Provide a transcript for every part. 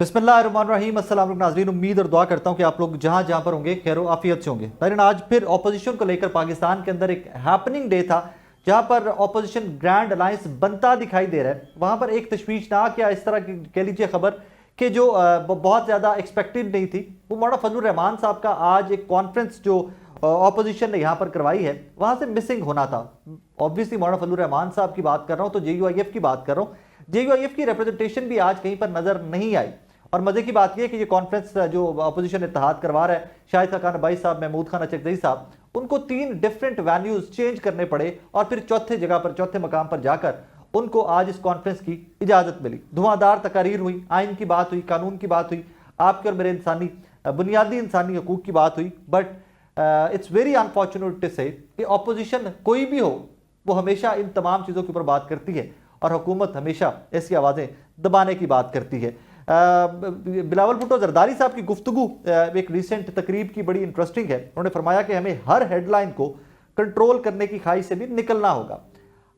बिस्मिल्लाहिर्रहमानिर्रहीम। अस्सलाम वालेकुम नाज़रीन, उम्मीद और दुआ करता हूँ कि आप लोग जहाँ जहाँ पर होंगे खैर आफियत से होंगे। नाज़रीन, आज फिर अपोजिशन को लेकर पाकिस्तान के अंदर एक हैपनिंग डे था जहाँ पर अपोजिशन ग्रैंड अलायंस बनता दिखाई दे रहा है। वहाँ पर एक तशवीशनाक या इस तरह की कह लीजिए खबर कि जो बहुत ज़्यादा एक्सपेक्टेड नहीं थी, वो मौलाना फजलुर रहमान साहब का आज एक कॉन्फ्रेंस जो अपोजिशन ने यहाँ पर करवाई है वहाँ से मिसिंग होना था। ऑब्वियसली मौलाना फजलुर रहमान साहब की बात कर रहा हूँ तो JUIF की बात कर रहा हूँ। JUIF की रिप्रेजेंटेशन भी आज कहीं पर नजर नहीं आई। और मजे की बात यह है कि ये कॉन्फ्रेंस जो अपोजिशन इत्तेहाद करवा रहा है, शाहिद खान बाई साहब, महमूद खान अचकजई साहब, उनको 3 डिफरेंट वेन्यूज चेंज करने पड़े और फिर चौथे जगह पर, चौथे मकाम पर जाकर उनको आज इस कॉन्फ्रेंस की इजाजत मिली। धुआंधार तकारीर हुई, आइन की बात हुई, कानून की बात हुई, आपके और मेरे बुनियादी इंसानी हकूक की बात हुई। But it's very unfortunate to say कि अपोजिशन कोई भी हो वो हमेशा इन तमाम चीज़ों के ऊपर बात करती है और हुकूमत हमेशा ऐसी आवाज़ें दबाने की बात करती है। बिलावल भुट्टो जरदारी साहब की गुफ्तगू एक रिसेंट तकरीब की बड़ी इंटरेस्टिंग है। उन्होंने फरमाया कि हमें हर हेडलाइन को कंट्रोल करने की ख्वाहिश से भी निकलना होगा।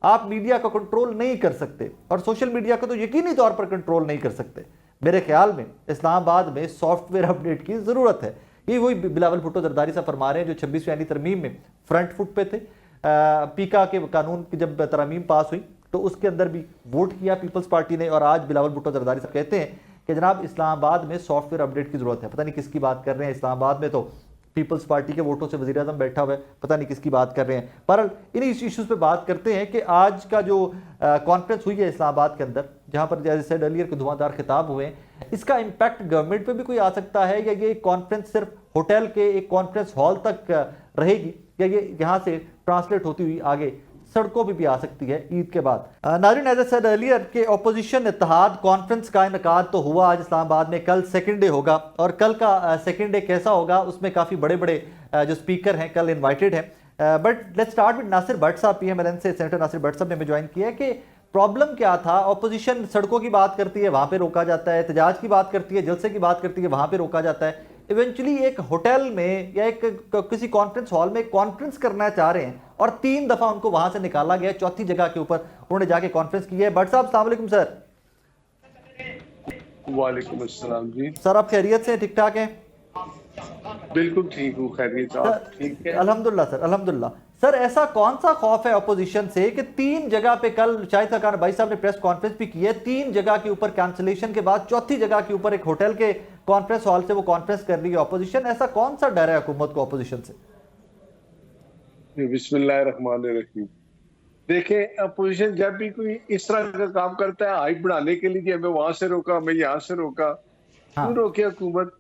आप मीडिया को कंट्रोल नहीं कर सकते और सोशल मीडिया को तो यकीनी तौर पर कंट्रोल नहीं कर सकते। मेरे ख्याल में इस्लामाबाद में सॉफ्टवेयर अपडेट की ज़रूरत है। ये वही बिलावल भुट्टो जरदारी साहब फरमा रहे हैं जो 26वीं आईनी तरमीम में फ्रंट फुट पे थे। पीका के कानून की जब तरमीम पास हुई तो उसके अंदर भी वोट किया पीपल्स पार्टी ने, और आज बिलावल भुट्टो जरदारी साहब कहते हैं कि जनाब इस्लामाबाद में सॉफ्टवेयर अपडेट की जरूरत है। पता नहीं किसकी बात कर रहे हैं। इस्लामाबाद में तो पीपल्स पार्टी के वोटों से वज़ीर आज़म बैठा हुआ है, पता नहीं किसकी बात कर रहे हैं। पर इन्हीं इश्यूज़ पे बात करते हैं कि आज का जो कॉन्फ्रेंस हुई है इस्लामाबाद के अंदर, जहां पर जैसे सेड अर्लियर के धुआंधार खिताब हुए हैं, इसका इम्पैक्ट गवर्नमेंट पे भी कोई आ सकता है या ये कॉन्फ्रेंस सिर्फ होटल के एक कॉन्फ्रेंस हॉल तक रहेगी या ये यहाँ से ट्रांसलेट होती हुई आगे सड़कों पर भी आ सकती है ईद के बाद। नाज़रीन, एज सेड अर्लियर के अपोजिशन इत्तेहाद कॉन्फ्रेंस का इनकाद तो हुआ आज इस्लामाबाद में। कल सेकंड डे होगा और कल का सेकंड डे कैसा होगा उसमें काफ़ी बड़े बड़े जो स्पीकर हैं कल इन्वाइटेड हैं। But let's start with Nasir Bhatt साहब, PMLN से सेनेटर नासिर भट्ट साहब ने हमें ज्वाइन किया है कि प्रॉब्लम क्या था। अपोजिशन सड़कों की बात करती है, वहाँ पर रोका जाता है, एहतजाज की बात करती है, जलसे की बात करती है, वहाँ पर रोका जाता है। इवेंचुअली एक होटल में या एक किसी कॉन्फ्रेंस हॉल में कॉन्फ्रेंस करना चाह रहे हैं और 3 दफा उनको वहां से निकाला गया, चौथी जगह के ऊपर उन्होंने जाके कॉन्फ्रेंस की है। भट्ट साहब अस्सलाम वालेकुम सर। वालेकुम अस्सलाम जी। सर आप खैरियत से, ठीक ठाक हैं? बिल्कुल ठीक हूँ, खैरियत आप ठीक है? अल्हम्दुलिल्लाह सर, अल्हम्दुलिल्लाह। सर ऐसा कौन सा खौफ है अपोजिशन से कि 3 जगह पे, कल शाहिद खान भाई साहब ने प्रेस कॉन्फ्रेंस भी की है, 3 जगह के ऊपर कैंसिलेशन के बाद चौथी जगह के ऊपर एक होटल के कॉन्फ्रेंस हॉल से वो कॉन्फ्रेंस कर रही है अपोजिशन। ऐसा कौन सा डर है हुकूमत को अपोजिशन से? बिस्मिल्लाहिर्रहमानिर्रहीम। देखें, अपोजिशन जब भी कोई इस तरह का काम करता है हाइप बढ़ाने के लिए कि हमें वहां से रोका, हमें यहाँ से रोका, क्यों रोके हुकूमत?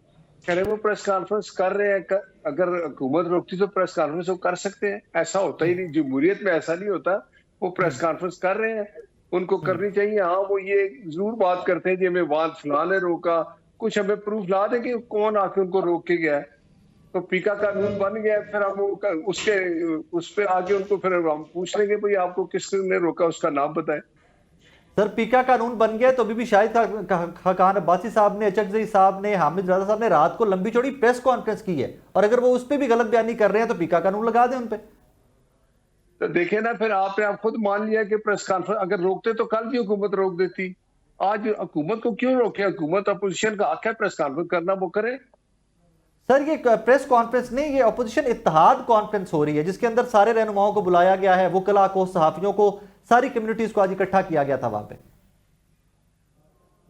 करे वो प्रेस कॉन्फ्रेंस कर रहे हैं, अगर हुकूमत रोकती तो प्रेस कॉन्फ्रेंस वो कर सकते हैं। ऐसा होता ही नहीं, जमहूरियत में ऐसा नहीं होता। वो प्रेस कॉन्फ्रेंस कर रहे हैं, उनको करनी चाहिए। हाँ, वो ये जरूर बात करते हैं कि हमें वहां फलां ने रोका, कुछ हमें प्रूफ ला दे कि कौन आके उनको रोक के गया है। तो पीका कानून बन गया, फिर हम उसके उस पे आगे उनको फिर हम पूछ लेंगे भाई आपको किसने रोका, उसका नाम बताएं। सर पीका कानून बन गया तो अभी भी शाहिद खान अब्बासी साहब ने, अचकजई साहब ने, हामिद रजा साहब ने रात को लंबी चौड़ी प्रेस कॉन्फ्रेंस की है, और अगर वो उस पर भी गलत बयानी कर रहे हैं तो पीका कानून लगा दें उन पे। तो देखे ना, फिर आपने आप खुद मान लिया कि प्रेस कॉन्फ्रेंस अगर रोकते तो कल भी हुकूमत रोक देती। आज हुकूमत को क्यों रोके? हुकूमत अपोजिशन का हक है प्रेस कॉन्फ्रेंस करना, वो करे। सर ये प्रेस कॉन्फ्रेंस नहीं, ये अपोजिशन इत्तेहाद कॉन्फ्रेंस हो रही है जिसके अंदर सारे रहनुमाओं को बुलाया गया है, वकला को, सहाफियों को, सारी कम्युनिटीज को आज इकट्ठा किया गया था वहां पे।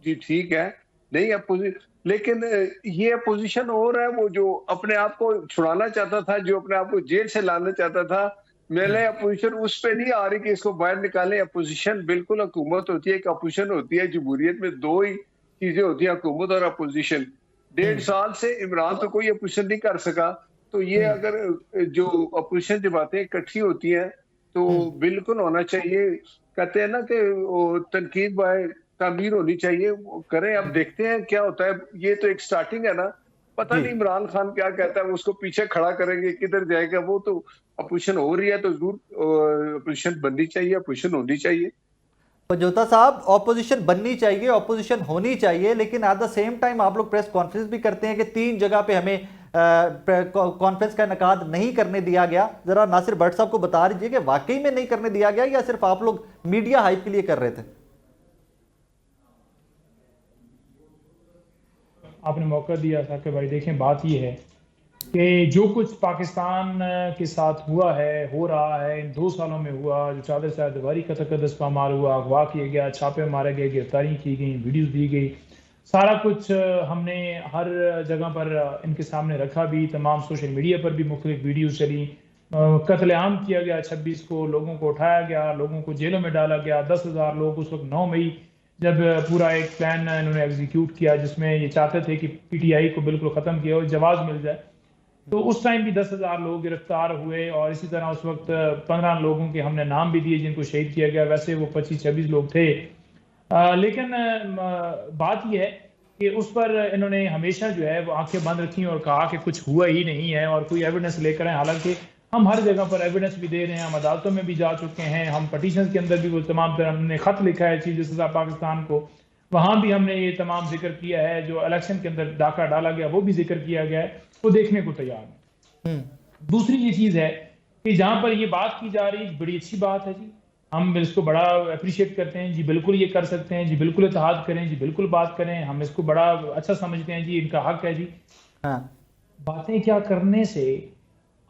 जी ठीक है, नहीं अपोजिशन, लेकिन ये अपोजिशन हो रहा है वो जो अपने आप को छुड़ाना चाहता था, जो अपने आप को जेल से लाना चाहता था। मेरे अपोजिशन उस पे नहीं आ रही कि इसको बाहर निकालें। अपोजिशन बिल्कुल हुकूमत होती है, एक अपोजिशन होती है। जमहूरियत में 2 ही चीजें होती है, हुकूमत और अपोजिशन। 1.5 साल से इमरान तो कोई अपोजिशन नहीं कर सका। तो ये अगर जो अपोजिशन की बातें इकट्ठी होती हैं तो बिल्कुल होना चाहिए। कहते हैं ना कि तनकीद बाय तामीर होनी चाहिए, करें। अब देखते हैं क्या होता है। ये तो एक स्टार्टिंग है ना, पता नहीं इमरान खान क्या कहता है, उसको पीछे खड़ा करेंगे, किधर जाएगा वो। तो अपोजिशन हो रही है तो जरूर अपोजिशन बननी चाहिए, अपोजिशन होनी चाहिए। पंजोता साहब, ऑपोजिशन बननी चाहिए, ऑपोजिशन होनी चाहिए, लेकिन एट द सेम टाइम आप लोग प्रेस कॉन्फ्रेंस भी करते हैं कि 3 जगह पे हमें कॉन्फ्रेंस का इनकाद नहीं करने दिया गया। जरा नासिर भट्ट साहब को बता दीजिए कि वाकई में नहीं करने दिया गया या सिर्फ आप लोग मीडिया हाइप के लिए कर रहे थे? आपने मौका दिया था कि भाई देखें, बात ये है कि जो कुछ पाकिस्तान के साथ हुआ है, हो रहा है, इन 2 सालों में हुआ, जो चादर शाह दीवारी का तकदस पामार हुआ, अगवा किया गया, छापे मारे गए, गिरफ्तारी की गई, वीडियोस दी गई, सारा कुछ हमने हर जगह पर इनके सामने रखा भी, तमाम सोशल मीडिया पर भी मुख्तलिफ वीडियोस चली। कत्लेआम किया गया 26 को, लोगों को उठाया गया, लोगों को जेलों में डाला गया, 10,000 लोग उस वक्त 9 मई जब पूरा एक प्लान इन्होंने एग्जीक्यूट किया जिसमें ये चाहते थे कि पीटीआई को बिल्कुल ख़त्म किया और जवाब मिल जाए, तो उस टाइम भी 10,000 लोग गिरफ्तार हुए। और इसी तरह उस वक्त 15 लोगों के हमने नाम भी दिए जिनको शहीद किया गया, वैसे वो 25-26 लोग थे। लेकिन बात यह है कि उस पर इन्होंने हमेशा जो है वो आंखें बंद रखी और कहा कि कुछ हुआ ही नहीं है और कोई एविडेंस लेकर आए। हालांकि हम हर जगह पर एविडेंस भी दे रहे हैं, हम अदालतों में भी जा चुके हैं, हम पटिशन के अंदर भी वो तमाम तरह हमने खत लिखा है चीफ जस्टिस ऑफ पाकिस्तान को, वहां भी हमने ये तमाम जिक्र किया है। जो इलेक्शन के अंदर डाका डाला गया वो भी जिक्र किया गया है, वो देखने को तैयार है। दूसरी ये चीज है कि जहां पर ये बात की जा रही है, बड़ी अच्छी बात है जी, हम इसको बड़ा अप्रिशिएट करते हैं जी, बिल्कुल ये कर सकते हैं जी, बिल्कुल इत्तेहाद करें जी, बिल्कुल बात करें, हम इसको बड़ा अच्छा समझते हैं जी, इनका हक है जी। हाँ। बातें क्या करने से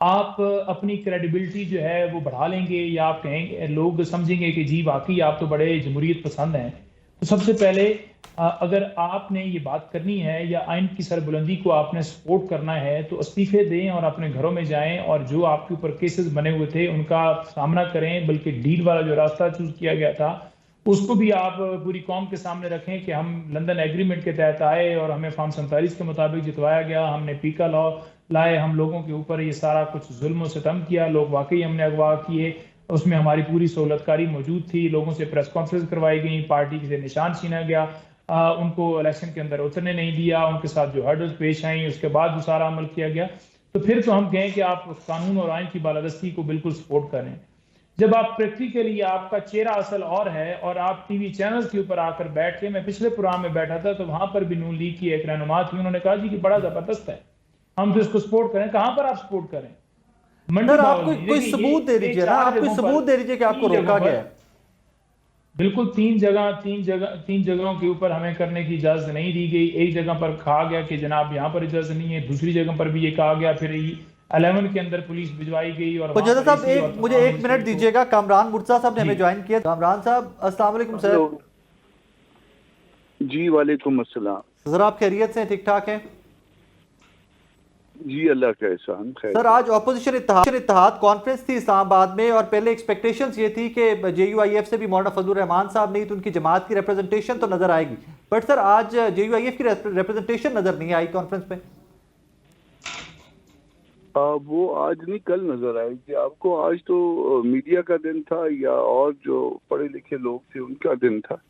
आप अपनी क्रेडिबिलिटी जो है वो बढ़ा लेंगे, या आप कहेंगे, लोग समझेंगे कि जी वाकई आप तो बड़े जमहूरियत पसंद हैं। तो सबसे पहले अगर आपने ये बात करनी है या आइन की सरबुलंदी को आपने सपोर्ट करना है तो इस्तीफे दें और अपने घरों में जाएं, और जो आपके ऊपर केसेस बने हुए थे उनका सामना करें। बल्कि डील वाला जो रास्ता चूज किया गया था उसको भी आप पूरी कौम के सामने रखें कि हम लंदन एग्रीमेंट के तहत आए और हमें फॉर्म 47 के मुताबिक जितवाया गया, हमने पीका लॉ लाए, हम लोगों के ऊपर ये सारा कुछ जुल्म सितम किया, लोग वाकई हमने अगवा किए, उसमें हमारी पूरी सहूलतकारी मौजूद थी, लोगों से प्रेस कॉन्फ्रेंस करवाई गई, पार्टी से निशान छीना गया, उनको इलेक्शन के अंदर उतरने नहीं दिया, उनके साथ जो हर्डल्स पेश आई उसके बाद जो सारा अमल किया गया। तो फिर तो हम कहें कि आप कानून और आइन की बालादस्ती को बिल्कुल सपोर्ट करें। जब आप प्रैक्टिकली आपका चेहरा असल और है और आप टीवी चैनल्स के ऊपर आकर बैठ के, मैं पिछले प्रोग्राम में बैठा था तो वहां पर भी नून लीग की एक रहनुमा थी, उन्होंने कहा जी कि बड़ा जबरदस्त है, हम तो इसको सपोर्ट करें। कहां पर आप सपोर्ट करें? मंडी सर आप बाउल में। कोई देखिए सबूत दे दीजिए ना, आप कोई सबूत दे दीजिए कि आपको रोका गया है। बिल्कुल तीन जगहों के ऊपर हमें करने की इजाजत नहीं दी गई। एक जगह पर कहा गया कि जनाब यहाँ पर इजाजत नहीं है, दूसरी जगह पर भी ये कहा गया, फिर 11 के अंदर पुलिस भिजवाई गई और तो जैसा साहब मुझे 1 मिनट दीजिएगा, कामरान मुर्तजा साहब ने हमें ज्वाइन किया। कामरान साहब अस्सलाम वालेकुम सर। जी वालेकुम अस्सलाम। सर आप खैरियत से ठीक ठाक हैं? जी अल्लाह का एहसान। सर आज ऑपोजिशन इत्तेहाद कॉन्फ्रेंस थी इस्लामाबाद में और पहले एक्सपेक्टेशंस ये थी कि JUIF से भी मौलाना फजलुर रहमान साहब नहीं तो उनकी जमात की रिप्रेजेंटेशन तो नजर आएगी, बट सर आज JUIF की रिप्रेजेंटेशन नजर नहीं आई कॉन्फ्रेंस में। वो आज नहीं कल नजर आएगी आपको। आज तो मीडिया का दिन था या और जो पढ़े लिखे लोग थे उनका दिन था।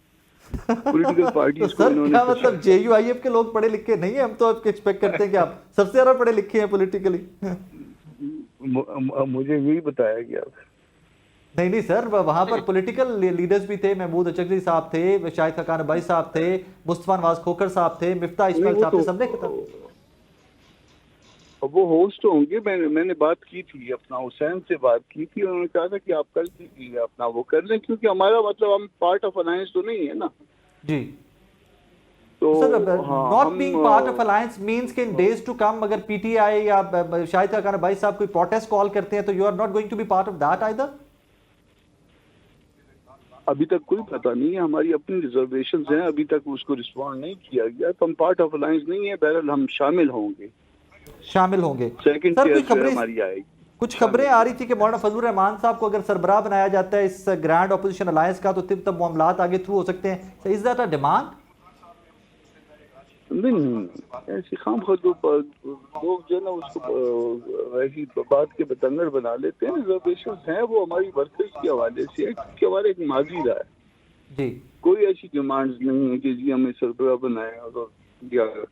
पॉलिटिकल पार्टीज तो सर क्या मतलब JUIF के लोग पढ़े लिखे नहीं है? हम तो आपके एक्सपेक्ट करते हैं कि आप सबसे ज्यादा पढ़े लिखे हैं पॉलिटिकली। मुझे यही बताया गया। नहीं सर, वहां पर पॉलिटिकल लीडर्स भी थे, महमूद अचकज़ई साहब थे, शाहिद खाकान अब्बासी साहब थे, मुस्तफा नवाज खोखर साहब थे, मिफ्ता इस्माइल साहब थे, सबने कहा वो होस्ट होंगे। मैंने बात की थी, अपना हुसैन से बात की थी, उन्होंने कहा था कि आप कल कीजिए अपना वो कर लें, क्योंकि हमारा मतलब हम पार्ट ऑफ अलायंस तो नहीं है ना जी। तो not being part of alliance means कि इन डेज टू कम अगर PTI या शाहिद खाकान अब्बासी साहब कोई प्रोटेस्ट कॉल करते हैं तो you are not going to be part of that either. अभी तक कोई पता नहीं है, हमारी अपनी रिजर्वेशंस हैं, अभी तक उसको रिस्पॉन्ड नहीं किया गया, तो हम पार्ट ऑफ अलायंस नहीं है। बहरहाल हम शामिल होंगे। सेकंड सर खबरें हमारी आएगी। कुछ खबरें आ रही थी कि मौलाना फजलुर रहमान साहब को अगर सरबराह बनाया जाता है इस ग्रैंड ऑपोजिशन अलायंस का तो तब मामलात आगे थ्रू हो सकते हैं। Is that a demand? नहीं, ऐसी खाम लोग जो है ना उसको ऐसी बात के बतंगड़ बना लेते हैं। रिजर्वेशन है वो हमारी वर्कर्स के हवाले से है, क्योंकि हमारा एक माजी रहा है जी। कोई ऐसी डिमांड्स नहीं है कि जी हमें सरबराह बनाए, और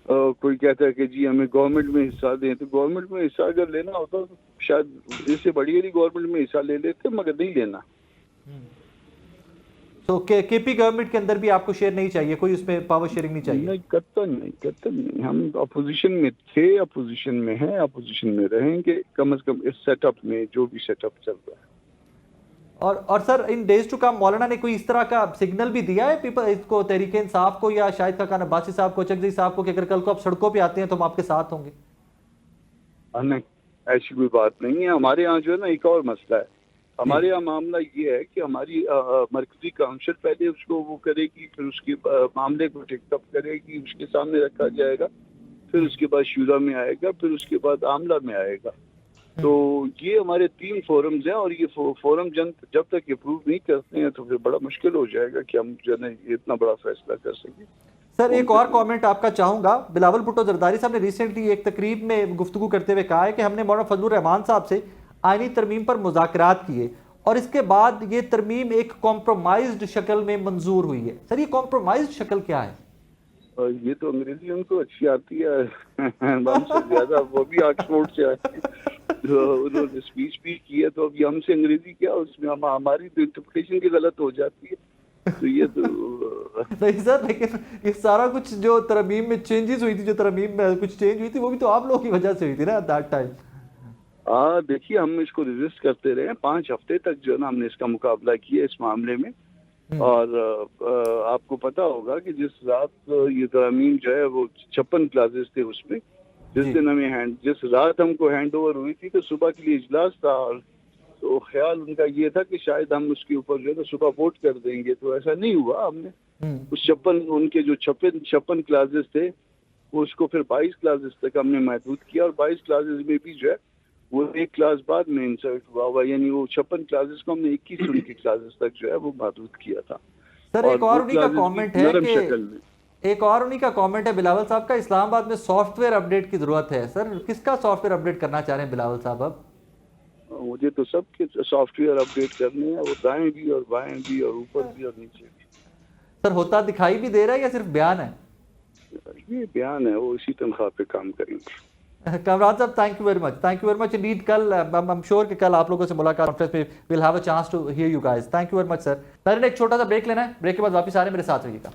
कोई कहता है कि जी हमें गवर्नमेंट में हिस्सा दें, तो गवर्नमेंट में हिस्सा अगर लेना होता तो शायद इससे बड़ी वाली गवर्नमेंट में हिस्सा ले लेते, मगर नहीं लेना। तो KP गवर्नमेंट के अंदर भी आपको शेयर नहीं चाहिए, कोई उसमें पावर शेयरिंग नहीं चाहिए? नहीं, कतई नहीं। हम अपोजिशन में थे, अपोजिशन में हैं, अपोजिशन में रहेंगे, कम से कम इस सेटअप में जो भी सेटअप चल रहा है। और sir in days to come मौलाना ने कोई इस तरह का सिग्नल भी दिया है पीपल इसको, तहरीक इंसाफ को या शाहिद खाकान अब्बासी साहब को, चकजी साहब को, कि अगर कल को आप सड़कों पे आते हैं तो हम आपके साथ होंगे? नहीं, ऐसी कोई बात नहीं है। हमारे यहाँ जो है ना एक और मसला है। हमारे यहाँ मामला ये है कि हमारी मरकजी काउंसिल पहले उसको वो करेगी, फिर उसके मामले को टेकअप करेगी, उसके सामने रखा जाएगा, फिर उसके बाद शूरा में आएगा, फिर उसके बाद आमला में आएगा। तो ये हमारे 3 फोरम्स हैं, और ये फोरम जब तक अप्रूव नहीं करते हैं तो फिर बड़ा मुश्किल हो जाएगा कि हम जो है इतना बड़ा फैसला कर सकें। सर एक और कमेंट आपका चाहूंगा। बिलावल भुट्टो जरदारी साहब ने रिसेंटली एक तकरीब में गुफ्तगू करते हुए कहा है कि हमने मौलाना फजलुर रहमान साहब से आईनी तरमीम पर मुज़ाकरात किए और इसके बाद ये तरमीम एक कॉम्प्रोमाइज्ड शक्ल में मंजूर हुई है। सर ये कॉम्प्रोमाइज्ड शक्ल क्या है? ये तो अंग्रेजी उनको अच्छी आती है हमसे ज्यादा, वो भी ऑक्सफोर्ड से आए, उन्होंने स्पीच भी की है, तो अभी हमसे अंग्रेजी क्या, उसमें हमारी तो इंटरप्रिटेशन की गलत हो जाती है। तो ये तो नहीं सर, लेकिन ये सारा कुछ जो तरमीम में चेंजेस हुई थी, जो तरमीम में कुछ चेंज हुई थी, वो भी तो आप लोगों की वजह से हुई थी ना दैट टाइम। देखिए हम इसको रेजिस्ट करते रहे 5 हफ्ते तक जो है ना, हमने इसका मुकाबला किया इस मामले में। और आपको पता होगा कि जिस रात ये तरमीम जो है वो 56 क्लासेस थे उसमें, जिस रात हमको हैंड ओवर हुई थी तो सुबह के लिए इजलास था, और तो ख्याल उनका ये था कि शायद हम उसके ऊपर जो है ना सुबह वोट कर देंगे, तो ऐसा नहीं हुआ। हमने उस 56 उनके जो 56 क्लासेस थे उसको फिर 22 क्लासेस तक हमने महदूद किया, और 22 क्लासेस में भी जो है वो एक क्लास बाद में इंसर्ट हुआ, यानी वो 56 क्लासेस को हमने 21 उनकी क्लासेस तक जो है वो महदूद किया था। सर एक और उन्हीं का कमेंट है कि बिलावल साहब का, इस्लामाबाद में सॉफ्टवेयर अपडेट की जरूरत है। सर किसका सॉफ्टवेयर अपडेट करना चाह रहे हैं बिलावल साहब अब? मुझे तो सबके सॉफ्टवेयर अपडेट करने हैं, वो दाएं भी और बाएं भी और ऊपर भी और नीचे भी। सर होता दिखाई भी दे रहा है या सिर्फ बयान है? ये बयान है, वो इसी तनख्वाह पे काम करेंगे। कामराज साहब thank you very much Indeed. कल आई एम श्योर कि कल आप लोगों से मुलाकात कॉन्फ्रेंस में will have a chance to hear you guys. Thank you very much sir. एक छोटा सा ब्रेक लेना है, ब्रेक के बाद वापस आ रहे हैं, मेरे साथ रहिएगा।